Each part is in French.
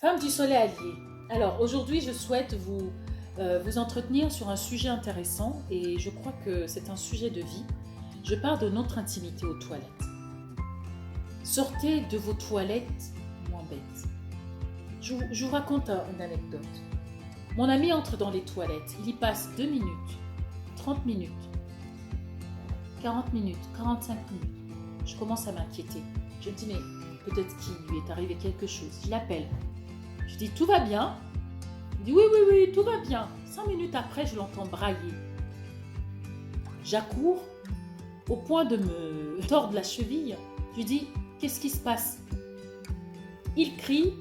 Femme du soleil allié. Alors aujourd'hui, je souhaite vous entretenir sur un sujet intéressant et je crois que c'est un sujet de vie. Je parle de notre intimité aux toilettes. Sortez de vos toilettes moins bêtes. Je vous raconte une anecdote. Mon ami entre dans les toilettes. Il y passe 2 minutes, 30 minutes, 40 minutes, 45 minutes. Je commence à m'inquiéter. Je me dis, mais peut-être qu'il lui est arrivé quelque chose. Je l'appelle. Je dis, tout va bien? Il dit, oui, tout va bien. 5 minutes après, je l'entends brailler. J'accours au point de me tordre la cheville. Je lui dis, qu'est-ce qui se passe? Il crie,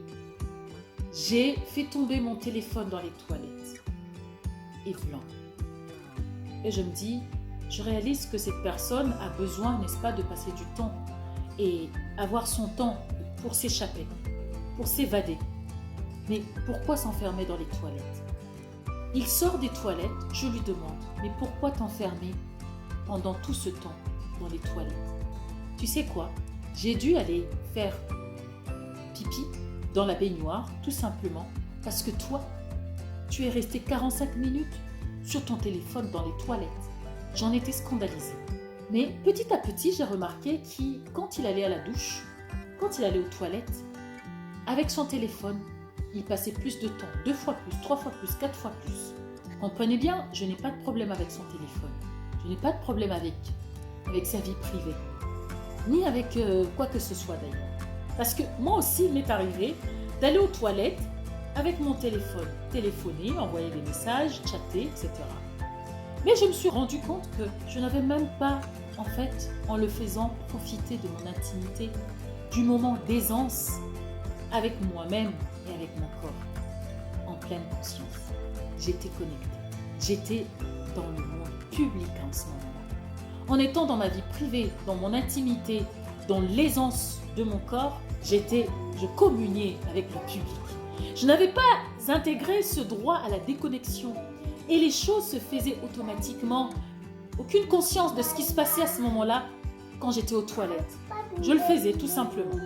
j'ai fait tomber mon téléphone dans les toilettes. Et blanc. Et je me dis, je réalise que cette personne a besoin, n'est-ce pas, de passer du temps et avoir son temps pour s'échapper, pour s'évader. Mais pourquoi s'enfermer dans les toilettes? Il sort des toilettes, je lui demande, mais pourquoi t'enfermer pendant tout ce temps dans les toilettes? Tu sais quoi? J'ai dû aller faire pipi dans la baignoire, tout simplement, parce que toi, tu es resté 45 minutes sur ton téléphone dans les toilettes. J'en étais scandalisée. Mais petit à petit, j'ai remarqué que quand il allait à la douche, quand il allait aux toilettes, avec son téléphone, il passait plus de temps, 2 fois plus, 3 fois plus, 4 fois plus. Comprenez bien, je n'ai pas de problème avec son téléphone. Je n'ai pas de problème avec sa vie privée. Ni avec quoi que ce soit d'ailleurs. Parce que moi aussi, il m'est arrivé d'aller aux toilettes avec mon téléphone. Téléphoner, envoyer des messages, chatter, etc. Mais je me suis rendu compte que je n'avais même pas, en fait, en le faisant, profiter de mon intimité, du moment d'aisance avec moi-même et avec mon corps, en pleine conscience. J'étais connectée. J'étais dans le monde public en ce moment-là. En étant dans ma vie privée, dans mon intimité, dans l'aisance de mon corps, je communiais avec le public. Je n'avais pas intégré ce droit à la déconnexion. Et les choses se faisaient automatiquement. Aucune conscience de ce qui se passait à ce moment-là quand j'étais aux toilettes. Je le faisais tout simplement.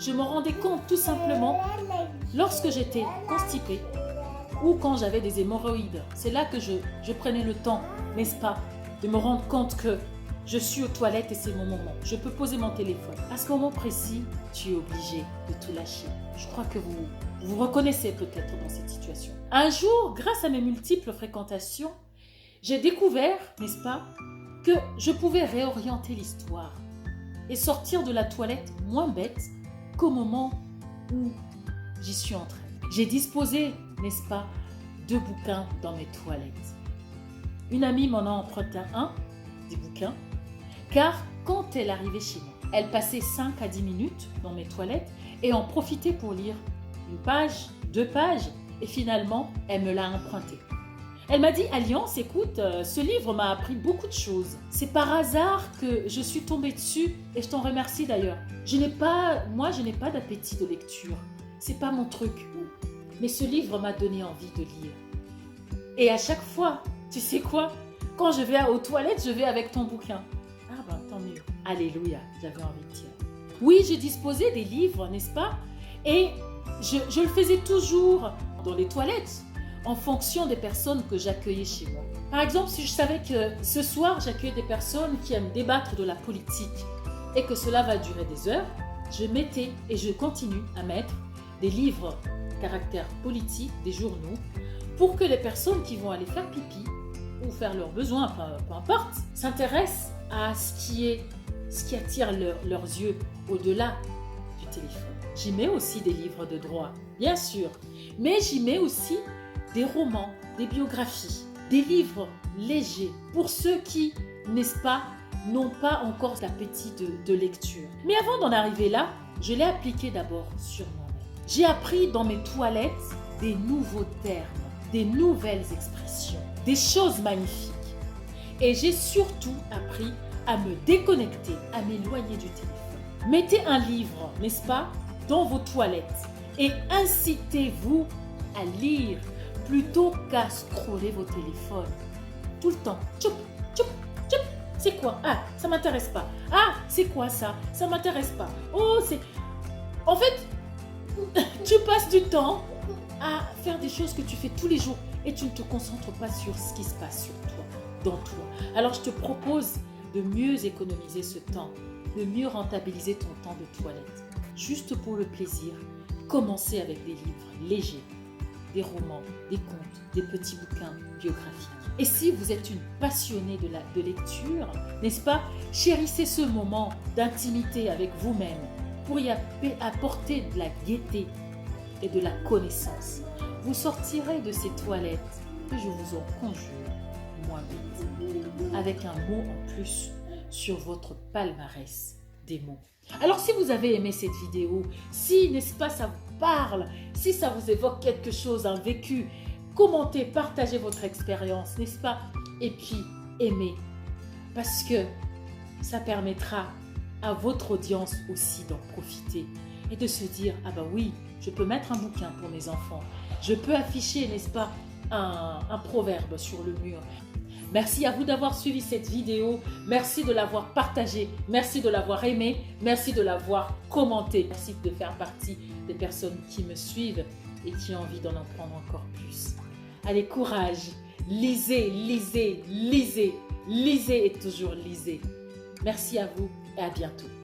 Je me rendais compte tout simplement lorsque j'étais constipée ou quand j'avais des hémorroïdes. C'est là que je prenais le temps, n'est-ce pas, de me rendre compte que je suis aux toilettes et c'est mon moment. Je peux poser mon téléphone. À ce moment précis, tu es obligé de tout lâcher. Je crois que vous vous reconnaissez peut-être dans cette situation. Un jour, grâce à mes multiples fréquentations, j'ai découvert, n'est-ce pas, que je pouvais réorienter l'histoire et sortir de la toilette moins bête qu'au moment où j'y suis entrée. J'ai disposé, n'est-ce pas, 2 bouquins dans mes toilettes. Une amie m'en a emprunté un, des bouquins, car quand elle arrivait chez moi, elle passait 5 à 10 minutes dans mes toilettes et en profitait pour lire 1 page, 2 pages, et finalement, elle me l'a emprunté. Elle m'a dit, Alliance, écoute, ce livre m'a appris beaucoup de choses. C'est par hasard que je suis tombée dessus, et je t'en remercie d'ailleurs. Moi, je n'ai pas d'appétit de lecture. C'est pas mon truc. Mais ce livre m'a donné envie de lire. Et à chaque fois, tu sais quoi? Quand je vais aux toilettes, je vais avec ton bouquin. Ah ben, tant mieux. Alléluia, j'avais envie de dire. Oui, j'ai disposé des livres, n'est-ce pas? Et je le faisais toujours dans les toilettes, en fonction des personnes que j'accueillais chez moi. Par exemple, si je savais que ce soir, j'accueillais des personnes qui aiment débattre de la politique et que cela va durer des heures, je mettais et je continue à mettre des livres caractère politique, des journaux, pour que les personnes qui vont aller faire pipi ou faire leurs besoins, peu importe, s'intéressent à ce qui attire leurs yeux au-delà du téléphone. J'y mets aussi des livres de droit, bien sûr, mais j'y mets aussi des romans, des biographies, des livres légers pour ceux qui, n'est-ce pas, n'ont pas encore l'appétit de lecture. Mais avant d'en arriver là, je l'ai appliqué d'abord sur moi-même. J'ai appris dans mes toilettes des nouveaux termes, des nouvelles expressions, des choses magnifiques. Et j'ai surtout appris à me déconnecter, à m'éloigner du téléphone. Mettez un livre, n'est-ce pas, dans vos toilettes et incitez-vous à lire plutôt qu'à scroller vos téléphones. Tout le temps. Tchoup, tchoup, tchoup. C'est quoi? Ah, ça m'intéresse pas. Ah, c'est quoi ça? Ça m'intéresse pas. Oh, c'est... En fait, tu passes du temps à faire des choses que tu fais tous les jours et tu ne te concentres pas sur ce qui se passe sur toi, dans toi. Alors je te propose de mieux économiser ce temps, de mieux rentabiliser ton temps de toilette. Juste pour le plaisir, commencez avec des livres légers, des romans, des contes, des petits bouquins biographiques. Et si vous êtes une passionnée de lecture, n'est-ce pas, chérissez ce moment d'intimité avec vous-même pour y apporter de la gaieté et de la connaissance. Vous sortirez de ces toilettes, et je vous en conjure, moins vite, avec un mot en plus sur votre palmarès des mots. Alors si vous avez aimé cette vidéo, si, n'est-ce pas, ça vous parle, si ça vous évoque quelque chose, un vécu, commentez, partagez votre expérience, n'est-ce pas? Et puis, aimez, parce que ça permettra à votre audience aussi d'en profiter et de se dire, ah ben oui, je peux mettre un bouquin pour mes enfants, je peux afficher, n'est-ce pas, un proverbe sur le mur. Merci à vous d'avoir suivi cette vidéo, merci de l'avoir partagée, merci de l'avoir aimée, merci de l'avoir commentée, merci de faire partie des personnes qui me suivent et qui ont envie d'en apprendre encore plus. Allez, courage, lisez, lisez, lisez, lisez et toujours lisez. Merci à vous et à bientôt.